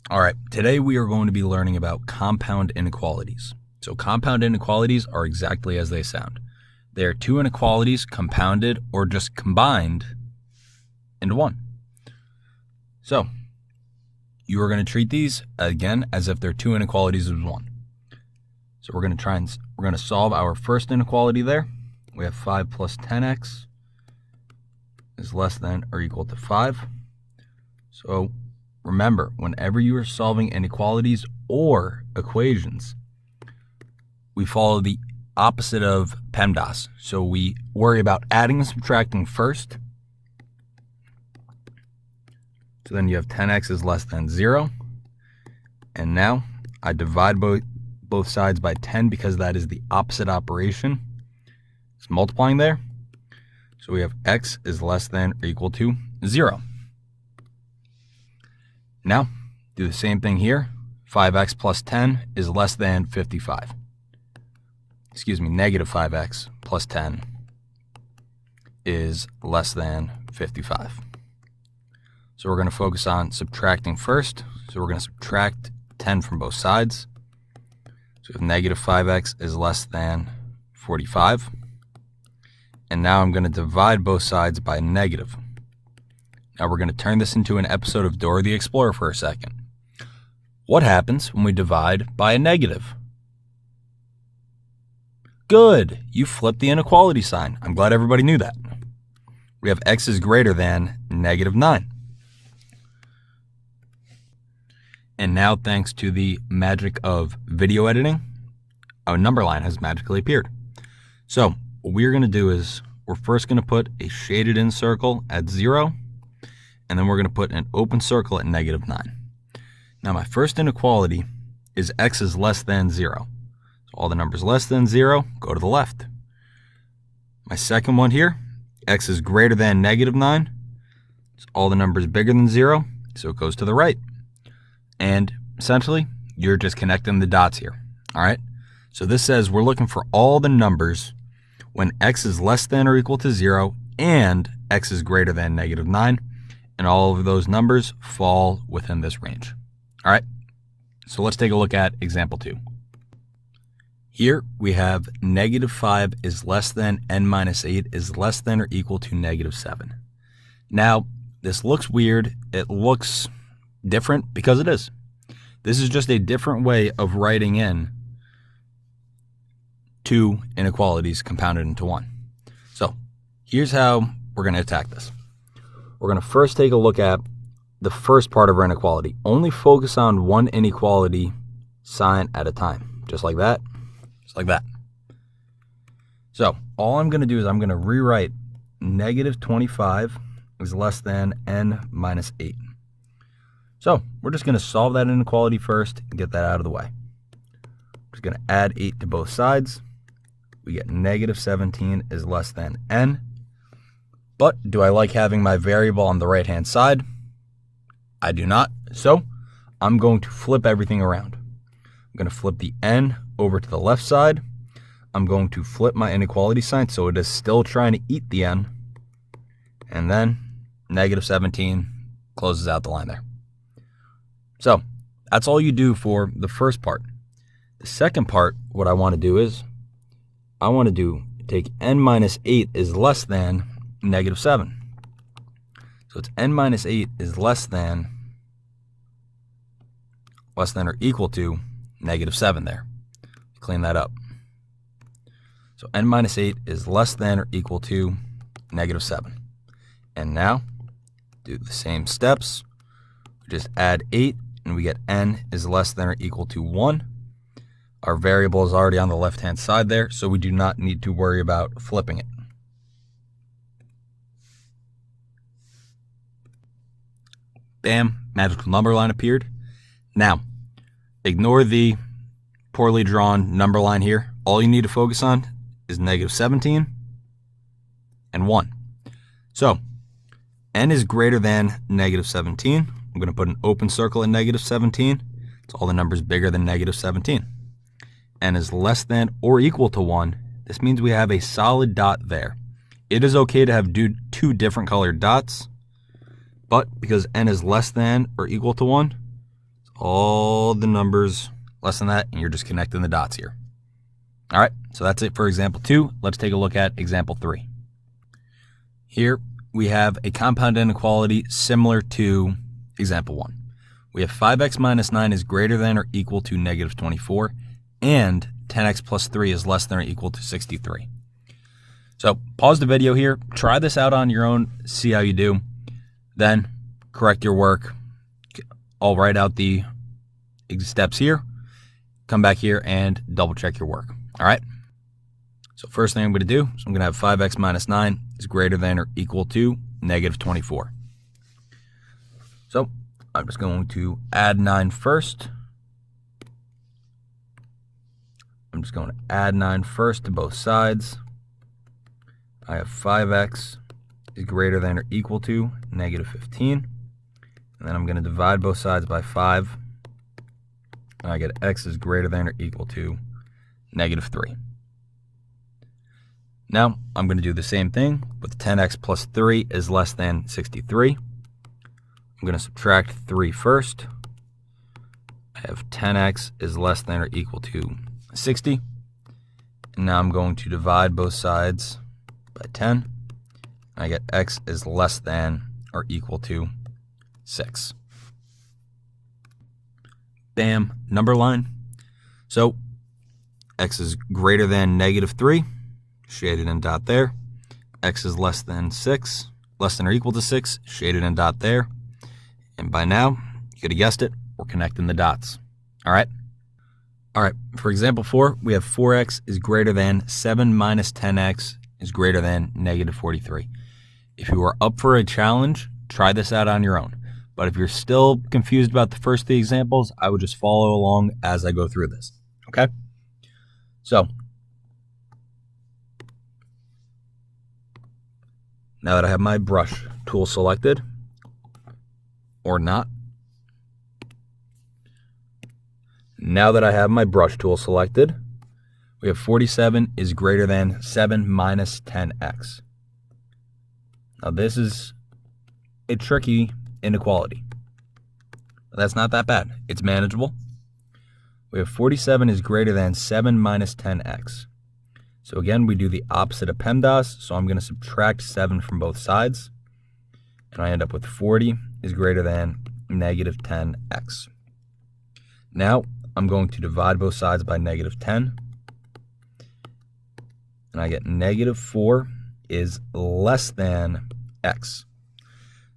All right, today we are going to be learning about compound inequalities. So compound inequalities are exactly as they sound. They are two inequalities compounded or just combined into one. So you are going to treat these again as if they're two inequalities as one. So we're going to solve our first inequality there. We have 5 plus 10x is less than or equal to 5. So remember, whenever you are solving inequalities or equations, we follow the opposite of PEMDAS. So we worry about adding and subtracting first. So then you have 10x is less than 0. And now I divide both sides by 10 because that is the opposite operation. It's multiplying there. So we have x is less than or equal to 0. Now, do the same thing here. 5x plus 10 is less than 55. Negative 5x plus 10 is less than 55. So we're going to focus on subtracting first. So we're going to subtract 10 from both sides. So if negative 5x is less than 45. And now I'm going to divide both sides by negative. Now we're going to turn this into an episode of Dora the Explorer for a second. What happens when we divide by a negative? Good, you flipped the inequality sign. I'm glad everybody knew that. We have x is greater than negative 9. And now, thanks to the magic of video editing, a number line has magically appeared. So what we're going to do is we're first going to put a shaded in circle at 0, and then we're going to put an open circle at negative 9. Now my first inequality is x is less than 0. So all the numbers less than 0 go to the left. My second one here, x is greater than negative 9. So all the numbers bigger than 0, so it goes to the right. And essentially, you're just connecting the dots here. All right? So this says we're looking for all the numbers when x is less than or equal to 0 and x is greater than negative 9. And all of those numbers fall within this range. All right? So let's take a look at example 2. Here we have negative 5 is less than n minus 8 is less than or equal to negative 7. Now, this looks weird. It looks different because it is. This is just a different way of writing in two inequalities compounded into one. So here's how we're going to attack this. We're going to first take a look at the first part of our inequality. Only focus on one inequality sign at a time. Just like that. Just like that. So all I'm going to do is I'm going to rewrite negative 25 is less than n minus 8. So we're just going to solve that inequality first and get that out of the way. We're just going to add 8 to both sides. We get negative 17 is less than n. But do I like having my variable on the right-hand side? I do not. So I'm going to flip everything around. I'm going to flip the n over to the left side. I'm going to flip my inequality sign so it is still trying to eat the n. And then negative 17 closes out the line there. So that's all you do for the first part. The second part, what I want to do is I want to take n minus 8 is less than negative 7. So it's n minus 8 is less than or equal to negative 7 there. Clean that up. So n minus 8 is less than or equal to negative 7. And now do the same steps. We just add 8 and we get n is less than or equal to 1. Our variable is already on the left-hand side there, so we do not need to worry about flipping it. Bam, magical number line appeared. Now, ignore the poorly drawn number line here. All you need to focus on is negative 17 and 1. So, n is greater than negative 17. I'm going to put an open circle at negative 17. It's all the numbers bigger than negative 17. N is less than or equal to 1. This means we have a solid dot there. It is okay to have two different colored dots, but because n is less than or equal to 1, all the numbers less than that, and you're just connecting the dots here. All right, so that's it for example 2. Let's take a look at example 3. Here we have a compound inequality similar to example 1. We have 5x minus 9 is greater than or equal to negative 24, and 10x plus 3 is less than or equal to 63. So pause the video here, try this out on your own, see how you do, then correct your work. I'll write out the steps here, come back here and double check your work. All right. So first thing I'm going to do is I'm going to have 5x minus 9 is greater than or equal to negative 24. So I'm just going to add 9 first. I'm just going to add 9 first to both sides. I have 5x is greater than or equal to negative 15. And then I'm going to divide both sides by 5. And I get x is greater than or equal to negative 3. Now I'm going to do the same thing with 10x plus 3 is less than 63. I'm going to subtract 3 first. I have 10x is less than or equal to 60. And now I'm going to divide both sides by 10. And I get x is less than or equal to 6. Bam, number line. So x is greater than negative 3, shaded in dot there. X is less than 6, less than or equal to 6, shaded in dot there. And by now, you could have guessed it, we're connecting the dots. All right? All right, for example 4, we have 4x is greater than 7 minus 10x is greater than negative 43. If you are up for a challenge, try this out on your own. But if you're still confused about the first 3 examples, I would just follow along as I go through this. Okay? So, now that I have my brush tool selected, or not, now that I have my brush tool selected, we have 47 is greater than 7 minus 10x. Now this is a tricky inequality. But that's not that bad. It's manageable. We have 47 is greater than 7 minus 10x. So again, we do the opposite of PEMDAS, so I'm going to subtract 7 from both sides. And I end up with 40 is greater than negative 10x. Now, I'm going to divide both sides by negative 10. And I get negative 4 is less than x.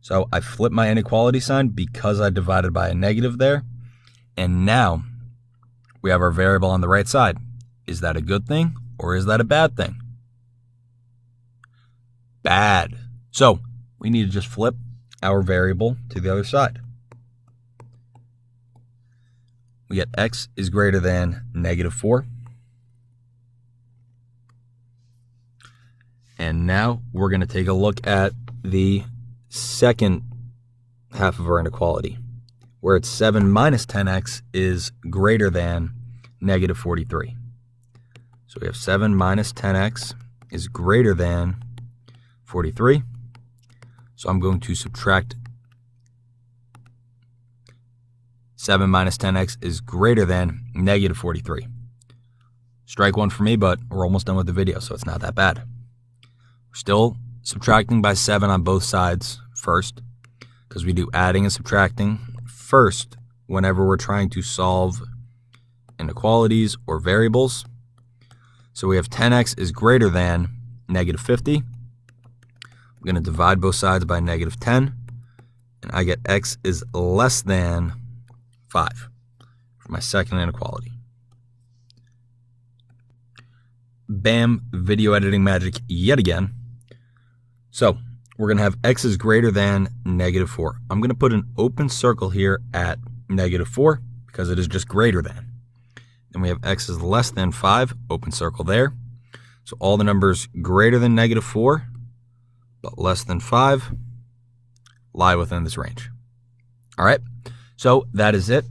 So I flip my inequality sign because I divided by a negative there. And now we have our variable on the right side. Is that a good thing or is that a bad thing? Bad. So we need to just flip our variable to the other side. We get x is greater than negative 4. And now we're going to take a look at the second half of our inequality, where it's 7 minus 10x is greater than negative 43. So we have 7 minus 10x is greater than 43. So I'm going to subtract 7 minus 10x is greater than negative 43. Strike one for me, but we're almost done with the video, so it's not that bad. We're still subtracting by 7 on both sides first, because we do adding and subtracting first whenever we're trying to solve inequalities or variables. So we have 10x is greater than negative 50. I'm going to divide both sides by negative 10, and I get x is less than 5 for my second inequality. Bam, video editing magic yet again. So we're going to have x is greater than negative 4. I'm going to put an open circle here at negative 4 because it is just greater than. Then we have x is less than 5, open circle there. So all the numbers greater than negative 4 but less than 5 lie within this range. All right, so that is it.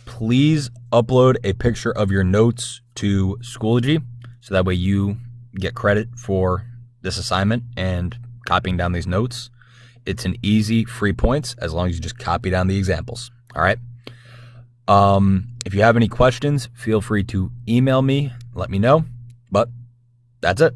Please upload a picture of your notes to Schoology so that way you get credit for this assignment and copying down these notes. It's an easy, free points as long as you just copy down the examples. All right. If you have any questions, feel free to email me, let me know. But that's it.